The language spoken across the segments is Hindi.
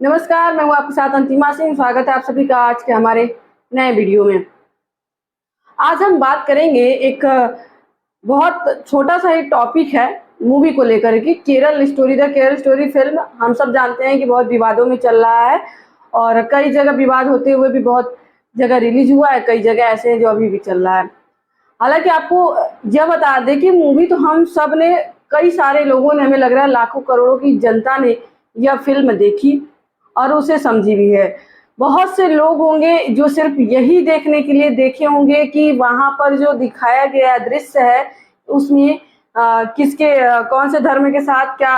नमस्कार, मैं हूँ आपके साथ अंतिमा सिंह। स्वागत है आप सभी का आज के हमारे नए वीडियो में। आज हम बात करेंगे एक बहुत छोटा सा एक टॉपिक है मूवी को लेकर कि Kerala story. The Kerala story film हम सब जानते हैं कि बहुत विवादों में चल रहा है और कई जगह विवाद होते हुए भी बहुत जगह रिलीज हुआ है, कई जगह ऐसे हैं जो अभी भी चल रहा है। हालांकि आपको यह बता दें कि मूवी तो हम सब ने, कई सारे लोगों ने, हमें लग रहा है लाखों करोड़ों की जनता ने यह फिल्म देखी और उसे समझी भी है। बहुत से लोग होंगे जो सिर्फ यही देखने के लिए देखे होंगे कि वहां पर जो दिखाया गया दृश्य है उसमें किसके कौन से धर्म के साथ क्या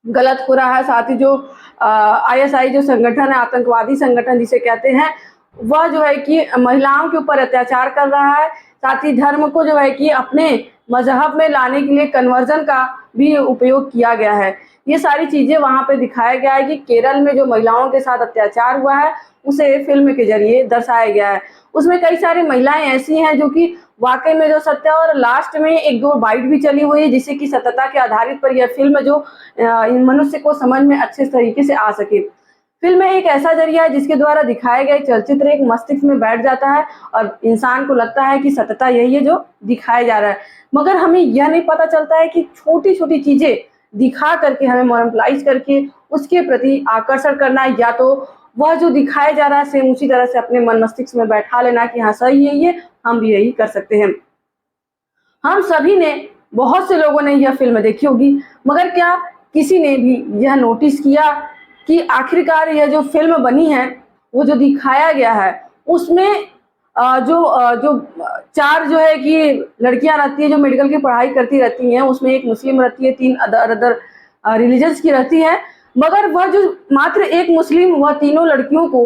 गलत हो रहा है। साथ ही जो आईएसआई जो संगठन है, आतंकवादी संगठन जिसे कहते हैं, वह जो है कि महिलाओं के ऊपर अत्याचार कर रहा है। साथ ही धर्म को जो है कि अपने मजहब में लाने के लिए कन्वर्जन का भी उपयोग किया गया है। ये सारी चीजें वहां पे दिखाया गया है कि केरल में जो महिलाओं के साथ अत्याचार हुआ है उसे फिल्म के जरिए दर्शाया गया है। उसमें कई सारी महिलाएं ऐसी हैं जो कि वाकई में जो सत्य है, और लास्ट में एक दो बाइट भी चली हुई है जिससे कि सत्यता के आधारित पर यह फिल्म जो मनुष्य को समझ में अच्छे तरीके से आ सके। फिल्म एक ऐसा जरिया है जिसके द्वारा दिखाया गया चलचित्र एक मस्तिष्क में बैठ जाता है और इंसान को लगता है कि सत्यता यही है जो दिखाया जा रहा है। मगर हमें यह नहीं पता चलता है कि छोटी छोटी चीजें दिखा करके, हमें मोरलाइज करके उसके प्रति आकर्षण करना, या तो वह जो दिखाया जा रहा है सेम उसी तरह से अपने मन मस्तिष्क में बैठा लेना कि हाँ सही है, ये हम भी यही कर सकते हैं। हम सभी ने, बहुत से लोगों ने यह फिल्म देखी होगी, मगर क्या किसी ने भी यह नोटिस किया कि आखिरकार यह जो फिल्म बनी है, वो जो दिखाया गया है उसमें जो चार जो है कि लड़कियां रहती है जो मेडिकल की पढ़ाई करती रहती हैं, उसमें एक मुस्लिम रहती है, तीन अदर रिलीजन्स की रहती है, मगर वह जो मात्र एक मुस्लिम, वह तीनों लड़कियों को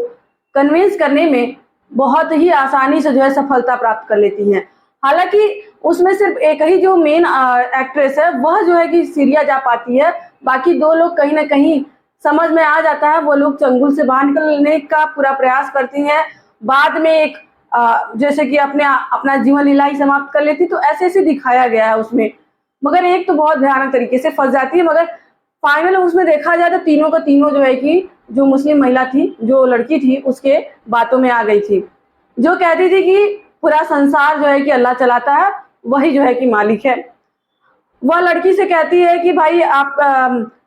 कन्विंस करने में बहुत ही आसानी से जो है सफलता प्राप्त कर लेती हैं। हालांकि उसमें सिर्फ एक ही जो मेन एक्ट्रेस है वह जो है कि सीरिया जा पाती है, बाकी दो लोग कहीं ना कहीं समझ में आ जाता है, वो लोग चंगुल से बाहर निकलने का पूरा प्रयास करती हैं। बाद में एक जैसे कि अपना जीवन लीला ही समाप्त कर लेती, तो ऐसे ऐसे दिखाया गया है उसमें। मगर एक तो बहुत भयानक तरीके से फंस जाती है, मगर फाइनल उसमें देखा जाए तो तीनों का तीनों जो है कि जो मुस्लिम महिला थी, जो लड़की थी, उसके बातों में आ गई थी, जो कहती थी कि पूरा संसार जो है कि अल्लाह चलाता है, वही जो है कि मालिक है। वह लड़की से कहती है कि भाई आप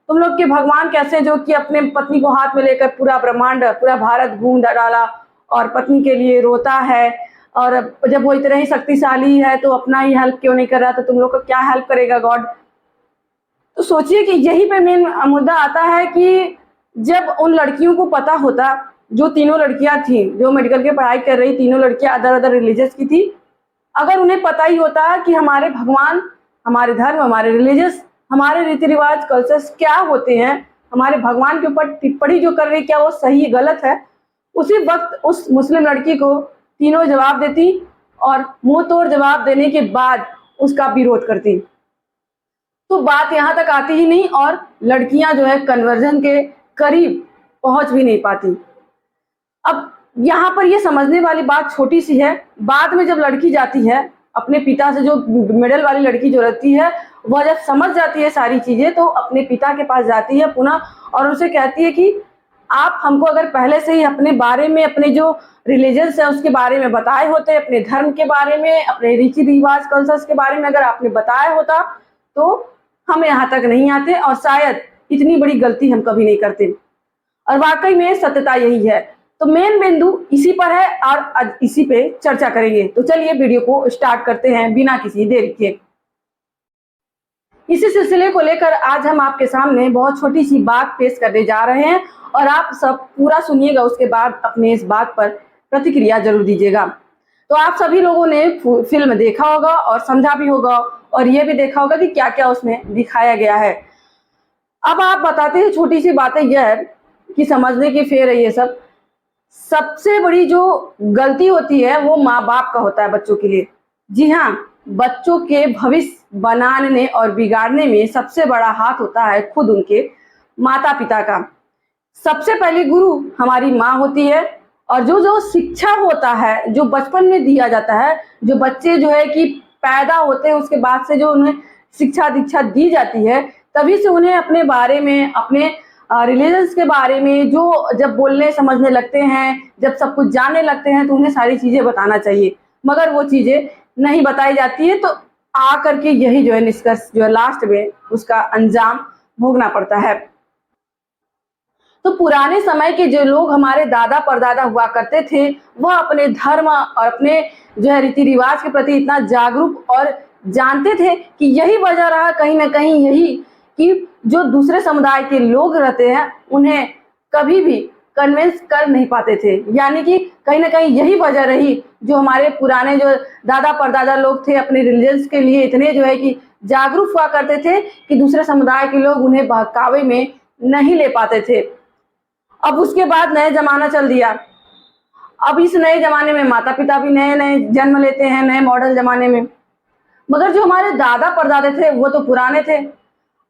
तुम लोग के भगवान कैसे, जो कि अपने पत्नी को हाथ में लेकर पूरा ब्रह्मांड, पूरा भारत घूम डाला और पत्नी के लिए रोता है, और जब वो इतना ही शक्तिशाली है तो अपना ही हेल्प क्यों नहीं कर रहा, तो तुम लोग का क्या हेल्प करेगा गॉड। तो सोचिए कि यही पे मेन मुद्दा आता है कि जब उन लड़कियों को पता होता, जो तीनों लड़कियां थी जो मेडिकल की पढ़ाई कर रही, तीनों लड़कियां अदर अदर रिलीजियस की थी, अगर उन्हें पता ही होता कि हमारे भगवान, हमारे धर्म, हमारे रिलीजियस, हमारे रीति रिवाज, कल्चर्स क्या होते हैं, हमारे भगवान के ऊपर टिप्पणी जो कर रही क्या वो सही गलत है, उसी वक्त उस मुस्लिम लड़की को तीनों जवाब देती और मुंह तोड़ जवाब देने के बाद उसका विरोध करती। तो बात यहाँ तक आती ही नहीं और लड़कियां जो है कन्वर्जन के करीब पहुंच भी नहीं पाती। अब यहाँ पर ये समझने वाली बात छोटी सी है, बाद में जब लड़की जाती है अपने पिता से, जो मिडिल वाली लड़की जो रहती है, वह जब समझ जाती है सारी चीजें तो अपने पिता के पास जाती है पुनः और उनसे कहती है कि आप हमको अगर पहले से ही अपने बारे में, अपने जो रिलीजन्स है उसके बारे में बताए होते, अपने धर्म के बारे में, अपने रीति रिवाज कल्चर्स के बारे में अगर आपने बताया होता तो हम यहाँ तक नहीं आते और शायद इतनी बड़ी गलती हम कभी नहीं करते। और वाकई में सत्यता यही है। तो मेन बिंदु इसी पर है और आज इसी पे चर्चा करेंगे। तो चलिए वीडियो को स्टार्ट करते हैं बिना किसी देरी के। इसी सिलसिले को लेकर आज हम आपके सामने बहुत छोटी सी बात पेश करने जा रहे हैं और आप सब पूरा सुनिएगा, उसके बाद अपने इस बात पर प्रतिक्रिया जरूर दीजिएगा। तो आप सभी लोगों ने फिल्म देखा होगा और समझा भी होगा और ये भी देखा होगा कि क्या क्या उसमें दिखाया गया है। अब आप बताते हैं, छोटी सी बातें यह है कि समझने की फेर है ये सब। सबसे बड़ी जो गलती होती है वो माँ बाप का होता है बच्चों के लिए। जी हाँ, बच्चों के भविष्य बनाने और बिगाड़ने में सबसे बड़ा हाथ होता है खुद उनके माता पिता का। सबसे पहली गुरु हमारी माँ होती है और जो जो शिक्षा होता है, जो बचपन में दिया जाता है, जो बच्चे जो है कि पैदा होते हैं उसके बाद से जो उन्हें शिक्षा दीक्षा दी जाती है, तभी से उन्हें अपने बारे में, अपने रिलीजन्स के बारे में जो जब बोलने समझने लगते हैं, जब सब कुछ जानने लगते हैं, तो उन्हें सारी चीज़ें बताना चाहिए। मगर वो चीज़ें नहीं बताई जाती है, तो आकर के यही जो है निष्कर्ष जो है लास्ट में उसका अंजाम भोगना पड़ता है। तो पुराने समय के जो लोग हमारे दादा परदादा हुआ करते थे, वह अपने धर्म और अपने जो है रीति रिवाज के प्रति इतना जागरूक और जानते थे कि यही वजह रहा कहीं ना कहीं यही कि जो दूसरे समुदाय के लोग रहते हैं उन्हें कभी भी कन्विंस कर नहीं पाते थे। यानी कि कहीं ना कहीं यही वजह रही जो हमारे पुराने जो दादा परदादा लोग थे अपने रिलीजन्स के लिए इतने जो है कि जागरूक हुआ करते थे कि दूसरे समुदाय के लोग उन्हें बहकावे में नहीं ले पाते थे। अब उसके बाद नया जमाना चल दिया। अब इस नए जमाने में माता पिता भी नए नए जन्म लेते हैं, नए मॉडल जमाने में। मगर जो हमारे दादा परदादा थे वो तो पुराने थे।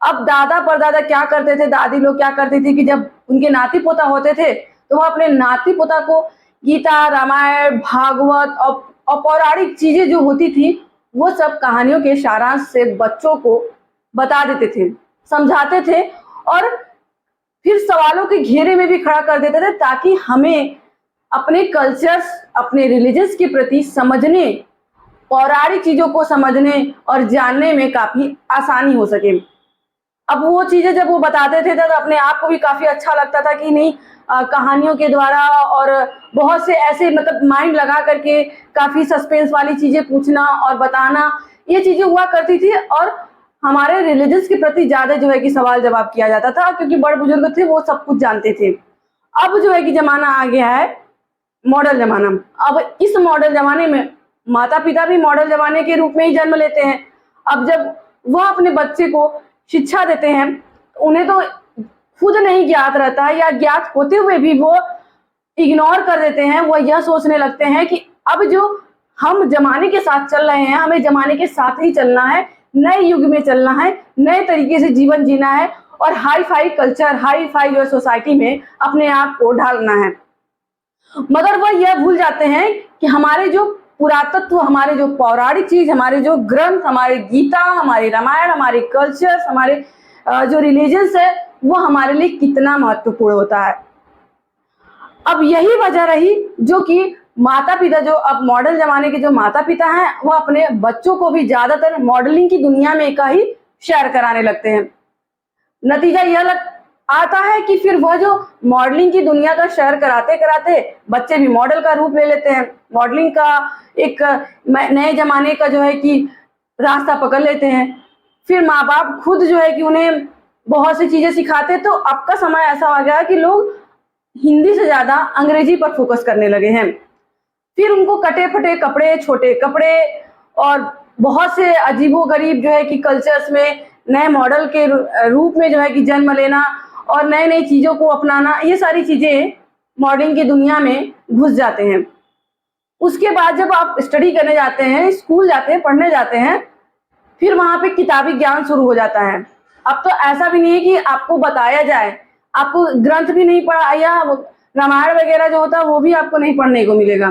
अब दादा परदादा क्या करते थे, दादी लोग क्या करती थी कि जब उनके नाती पोता होते थे तो वो अपने नाती पोता को गीता, रामायण, भागवत और पौराणिक चीजें जो होती थी वो सब कहानियों के सारांश से बच्चों को बता देते थे, समझाते थे और फिर सवालों के घेरे में भी खड़ा कर देते थे ताकि हमें अपने कल्चर्स, अपने रिलीजन्स के प्रति समझने, पौराणिक चीजों को समझने और जानने में काफी आसानी हो सके। अब वो चीजें जब वो बताते थे तो अपने आप को भी काफी अच्छा लगता था कि नहीं, कहानियों के द्वारा और बहुत से ऐसे मतलब माइंड लगा करके काफी सस्पेंस वाली चीजें पूछना और बताना, ये चीजें हुआ करती थी और हमारे रिलीजन्स के प्रति ज्यादा जो है कि सवाल जवाब किया जाता था क्योंकि बड़े बुजुर्ग थे वो सब कुछ जानते थे। अब जो है कि जमाना आ गया है मॉडल जमाना। अब इस मॉडल जमाने में माता पिता भी मॉडल जमाने के रूप में ही जन्म लेते हैं। अब जब वह अपने बच्चे को शिक्षा देते हैं, उन्हें तो खुद नहीं ज्ञात रहता है या ज्ञात होते हुए भी वो इग्नोर कर देते हैं। वो यह सोचने लगते हैं कि अब जो हम जमाने के साथ चल रहे हैं, हमें जमाने के साथ ही चलना है, नए युग में चलना है, नए तरीके से जीवन जीना है और hi fi culture, hi fi जो सोसाइटी में अपने आप को ढालना है। मगर वह यह भूल जाते हैं कि हमारे जो पुरातत्व, हमारे जो पौराणिक चीज, हमारे जो ग्रंथ, हमारे गीता, हमारे रामायण, हमारे कल्चर्स, हमारे जो रिलीजन्स है वो हमारे लिए कितना महत्वपूर्ण होता है। अब यही वजह रही जो कि माता पिता, जो अब मॉडल जमाने के जो माता पिता हैं वो अपने बच्चों को भी ज्यादातर मॉडलिंग की दुनिया में का ही शेयर कराने लगते हैं। नतीजा यह आता है कि फिर वह जो मॉडलिंग की दुनिया का शेयर कराते कराते बच्चे भी मॉडल का रूप ले लेते हैं, मॉडलिंग का एक नए जमाने का जो है कि रास्ता पकड़ लेते हैं। फिर माँ बाप खुद जो है कि उन्हें बहुत सी चीजें सिखाते। तो अब का समय ऐसा हो गया कि लोग हिंदी से ज्यादा अंग्रेजी पर फोकस करने लगे हैं। फिर उनको कटे फटे कपड़े, छोटे कपड़े और बहुत से अजीबोगरीब जो है कि कल्चर्स में नए मॉडल के रूप में जो है कि जन्म लेना और नई नई चीजों को अपनाना, ये सारी चीजें मॉडलिंग की दुनिया में घुस जाते हैं। उसके बाद जब आप स्टडी करने जाते हैं, स्कूल जाते हैं, पढ़ने जाते हैं, फिर वहां पे किताबी ज्ञान शुरू हो जाता है। अब तो ऐसा भी नहीं है कि आपको बताया जाए, आपको ग्रंथ भी नहीं पढ़ा या रामायण वगैरह जो होता है वो भी आपको नहीं पढ़ने को मिलेगा।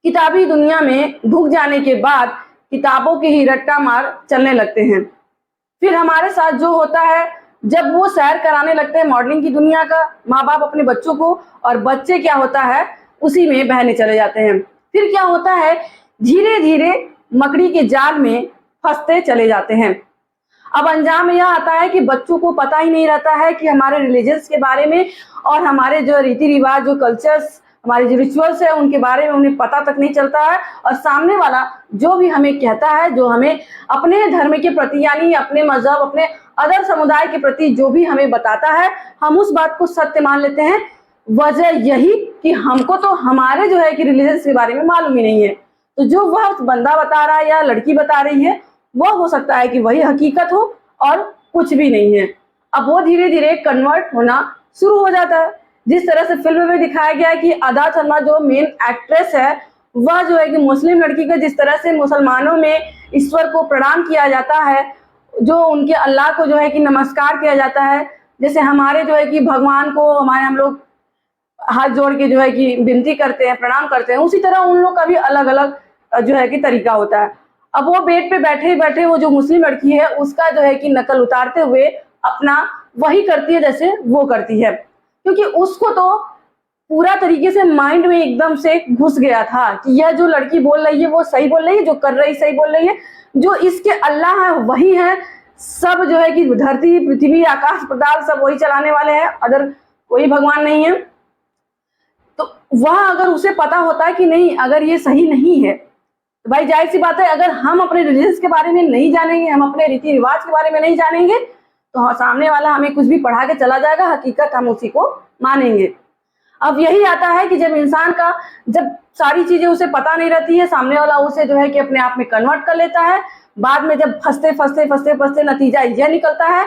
किताबी दुनिया में ढुक जाने के बाद किताबों के ही रट्टा मार चलने लगते हैं। फिर हमारे साथ जो होता है, जब वो सैर कराने लगते हैं मॉडलिंग की दुनिया का माँ बाप अपने बच्चों को, और बच्चे क्या होता है उसी में बहने चले जाते हैं। फिर क्या होता है, धीरे धीरे मकड़ी के जाल में फंसते चले जाते हैं। अब अंजाम यह आता है कि बच्चों को पता ही नहीं रहता है कि हमारे रिलीजन्स के बारे में और हमारे जो रीति रिवाज, जो कल्चर्स, हमारे जो रिचुअल्स है उनके बारे में उन्हें पता तक नहीं चलता है। और सामने वाला जो भी हमें कहता है, जो हमें अपने धर्म के प्रति यानी अपने मजहब, अपने अदर समुदाय के प्रति जो भी हमें बताता है, हम उस बात को सत्य मान लेते हैं। वजह यही कि हमको तो हमारे जो है कि रिलीजन्स के बारे में मालूम ही नहीं है। तो जो वह बंदा बता रहा है या लड़की बता रही है वो हो सकता है कि वही हकीकत हो और कुछ भी नहीं है। अब वो धीरे धीरे कन्वर्ट होना शुरू हो जाता है। जिस तरह से फिल्म में दिखाया गया है कि अदा शर्मा जो मेन एक्ट्रेस है, वह जो है कि मुस्लिम लड़की का जिस तरह से मुसलमानों में ईश्वर को प्रणाम किया जाता है, जो उनके अल्लाह को जो है कि नमस्कार किया जाता है, जैसे हमारे जो है कि भगवान को हम लोग हाथ जोड़ के जो है कि विनती करते हैं, प्रणाम करते हैं, उसी तरह उन लोग का भी अलग अलग जो है कि तरीका होता है। अब वो बेड पे बैठे बैठे वो जो मुस्लिम लड़की है उसका जो है कि नकल उतारते हुए अपना वही करती है जैसे वो करती है, क्योंकि उसको तो पूरा तरीके से माइंड में एकदम से घुस गया था कि यह जो लड़की बोल रही है वो सही बोल रही है, जो कर रही सही बोल रही है, जो इसके अल्लाह है वही है, सब जो है कि धरती पृथ्वी आकाश पाताल सब वही चलाने वाले हैं, अदर कोई भगवान नहीं है। तो वह अगर उसे पता होता है कि नहीं अगर ये सही नहीं है, तो भाई जाहिर सी बात है अगर हम अपने रिलीजन के बारे में नहीं जानेंगे, हम अपने रीति रिवाज के बारे में नहीं जानेंगे, तो सामने वाला हमें कुछ भी पढ़ा के चला जाएगा, हकीकत हम उसी को मानेंगे। अब यही आता है कि जब इंसान का जब सारी चीजें उसे पता नहीं रहती है, सामने वाला उसे जो है कि अपने आप में कन्वर्ट कर लेता है, बाद में जब फंसते नतीजा यह निकलता है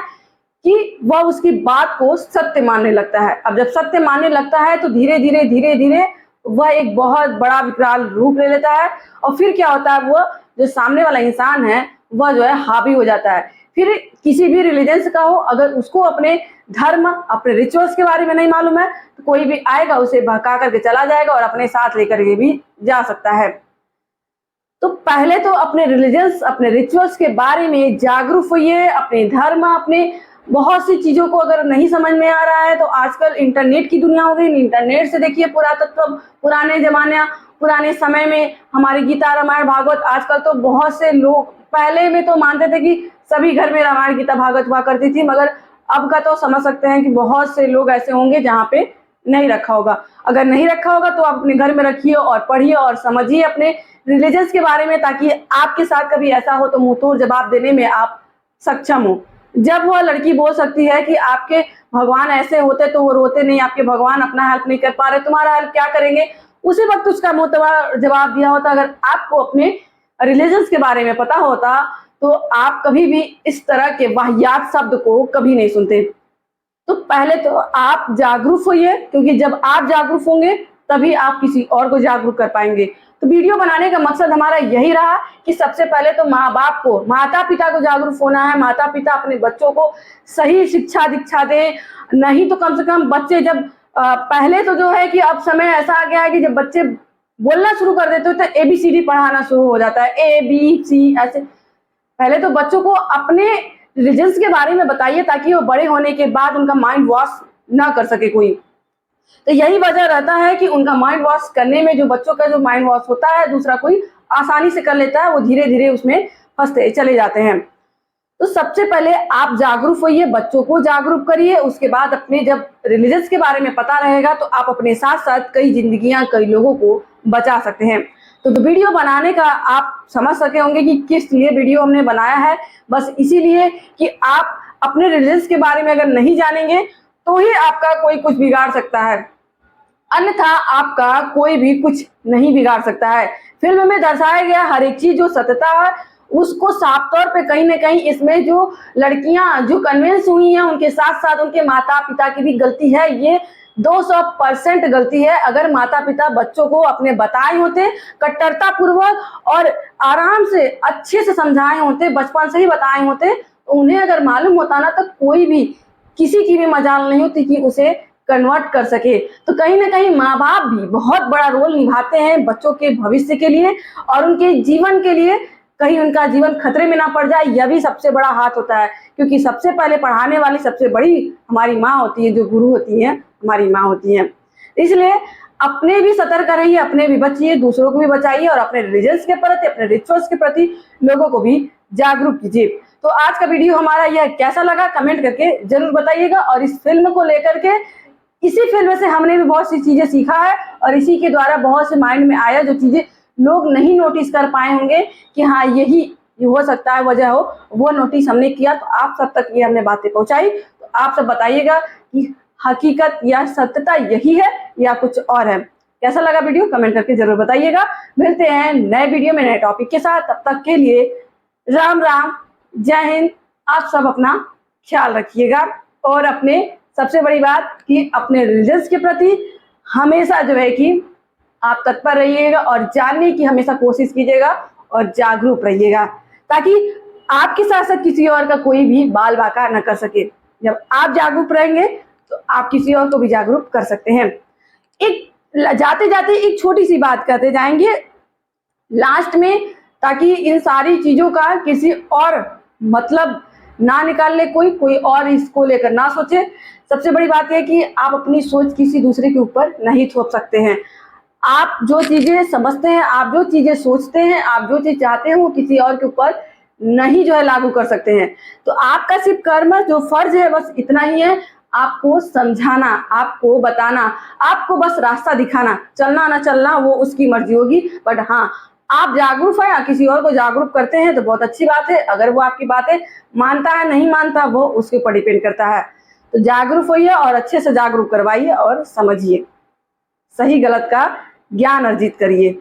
कि वह उसकी बात को सत्य मानने लगता है। अब जब सत्य मानने लगता है तो धीरे धीरे वह एक बहुत बड़ा विकराल रूप ले लेता है, और फिर क्या होता है, वह जो सामने वाला इंसान है वह जो है हावी हो जाता है। फिर किसी भी रिलीजन का हो, अगर उसको अपने धर्म अपने रिचुअल्स के बारे में नहीं मालूम है तो कोई भी आएगा उसे बहका करके चला जाएगा और अपने साथ लेकर के भी जा सकता है। तो पहले तो अपने रिलीजन्स अपने रिचुअल्स के बारे में जागरूक होइए, अपने धर्म अपने बहुत सी चीजों को अगर नहीं समझ में आ रहा है तो आजकल इंटरनेट की दुनिया हो गई, इंटरनेट से देखिए पुरातत्व, पुराने जमाने पुराने समय में हमारी गीता रामायण भागवत, आजकल तो बहुत से लोग पहले में तो मानते थे कि सभी घर में रामायण गीता भागवत हुआ करती थी, मगर अब का तो समझ सकते हैं कि बहुत से लोग ऐसे होंगे जहाँ पे नहीं रखा होगा। अगर नहीं रखा होगा तो आप अपने घर में रखिए और पढ़िए और समझिए अपने रिलीजन्स के बारे में, ताकि आपके साथ कभी ऐसा हो तो मुंह तोड़ जवाब देने में आप सक्षम हो। जब वह लड़की बोल सकती है कि आपके भगवान ऐसे होते तो वो रोते नहीं, आपके भगवान अपना हेल्प नहीं कर पा रहे, तुम्हारा हेल्प क्या करेंगे, उसी वक्त उसका मुंह जवाब दिया होता। अगर आपको अपने रिलीजन्स के बारे में पता होता तो आप कभी भी इस तरह के वाहियात शब्द को कभी नहीं सुनते। तो पहले तो आप जागरूक होइए, क्योंकि जब आप जागरूक होंगे तभी आप किसी और को जागरूक कर पाएंगे। तो वीडियो बनाने का मकसद हमारा यही रहा कि सबसे पहले तो माँ बाप को, माता पिता को जागरूक होना है। माता पिता अपने बच्चों को सही शिक्षा दीक्षा दें, नहीं तो कम से कम बच्चे जब पहले तो जो है कि अब समय ऐसा आ गया है कि जब बच्चे बोलना शुरू कर देते हो तो ABCD पढ़ाना शुरू हो जाता है, ABC ऐसे। पहले तो बच्चों को अपने रिलीजन्स के बारे में बताइए ताकि वो बड़े होने के बाद उनका माइंड वॉश ना कर सके कोई। तो यही वजह रहता है कि उनका माइंड वॉश करने में जो बच्चों का जो माइंड वॉश होता है दूसरा कोई आसानी से कर लेता है, वो धीरे धीरे उसमें फंसते चले जाते हैं। तो सबसे पहले आप जागरूक होइए, बच्चों को जागरूक करिए, उसके बाद अपने जब रिलीजन्स के बारे में पता रहेगा तो आप अपने साथ साथ कई जिंदगियां कई लोगों को बचा सकते हैं। तो वीडियो बनाने का आप समझ सके होंगे कि किस लिए वीडियो हमने बनाया है, बस इसीलिए कि आप अपने रिलीजन्स के बारे में अगर नहीं जानेंगे तो ही आपका कोई कुछ बिगाड़ सकता है, अन्यथा आपका कोई भी कुछ नहीं बिगाड़ सकता है। फिल्म में दर्शाया गया हर एक चीज जो सत्यता है उसको साफ तौर पे कहीं ना कहीं इसमें जो लड़कियां जो कन्विंस हुई हैं उनके साथ साथ उनके माता पिता की भी गलती है। ये 200% गलती है। अगर माता पिता बच्चों को अपने बताए होते, कट्टरता पूर्वक और आराम से अच्छे से समझाए होते, बचपन से ही बताए होते, तो उन्हें अगर मालूम होता ना तो कोई भी किसी की भी मजाल नहीं होती कि उसे कन्वर्ट कर सके। तो कहीं ना कहीं माँ बाप भी बहुत बड़ा रोल निभाते हैं बच्चों के भविष्य के लिए और उनके जीवन के लिए, कहीं उनका जीवन खतरे में ना पड़ जाए, यह भी सबसे बड़ा हाथ होता है। क्योंकि सबसे पहले पढ़ाने वाली सबसे बड़ी हमारी माँ होती है, जो गुरु होती है हमारी माँ होती है। इसलिए अपने भी सतर्क रहिए, अपने भी बचिए, दूसरों को भी बचाइए और अपने रिलीजन्स के प्रति, अपने रिचुअल्स के प्रति लोगों को भी जागरूक कीजिए। तो आज का वीडियो हमारा यह कैसा लगा कमेंट करके जरूर बताइएगा। और इस फिल्म को लेकर के, इसी फिल्म से हमने भी बहुत सी चीजें सीखा है और इसी के द्वारा बहुत से माइंड में आया जो चीजें लोग नहीं नोटिस कर पाए होंगे कि हाँ यही हो सकता है वजह हो, वो नोटिस हमने किया। तो आप सब तक ये हमने बातें पहुंचाई। तो आप सब बताइएगा कि हकीकत या सत्यता यही है या कुछ और है। कैसा लगा वीडियो कमेंट करके जरूर बताइएगा। मिलते हैं नए वीडियो में नए टॉपिक के साथ, तब तक के लिए राम राम, जय हिंद। आप सब अपना ख्याल रखिएगा और अपने सबसे बड़ी बात कि अपने रिलीजन्स के प्रति हमेशा जो है कि आप तत्पर रहिएगा और जानने की हमेशा कोशिश कीजिएगा और जागरूक रहिएगा, ताकि आपके साथ साथ किसी और का कोई भी बाल बाका न कर सके। जब आप जागरूक रहेंगे तो आप किसी और को भी जागरूक कर सकते हैं। एक जाते जाते एक छोटी सी बात करते जाएंगे लास्ट में, ताकि इन सारी चीजों का किसी और मतलब ना निकाल ले कोई और इसको लेकर ना सोचे। सबसे बड़ी बात यह कि आप अपनी सोच किसी दूसरे के ऊपर नहीं थोप सकते हैं। आप जो चीजें समझते हैं, आप जो चीजें सोचते हैं, आप जो चीज चाहते हैं, वो किसी और के ऊपर नहीं जो है लागू कर सकते हैं। तो आपका सिर्फ कर्म जो फर्ज है बस इतना ही है, आपको समझाना, आपको बताना, आपको बस रास्ता दिखाना। चलना ना चलना वो उसकी मर्जी होगी, बट हाँ आप जागरूक है या किसी और को जागरूक करते हैं तो बहुत अच्छी बात है। अगर वो आपकी बातें मानता है नहीं मानता वो उसके ऊपर डिपेंड करता है। तो जागरूक होइए और अच्छे से जागरूक करवाइए और समझिए, सही गलत का ज्ञान अर्जित करिए।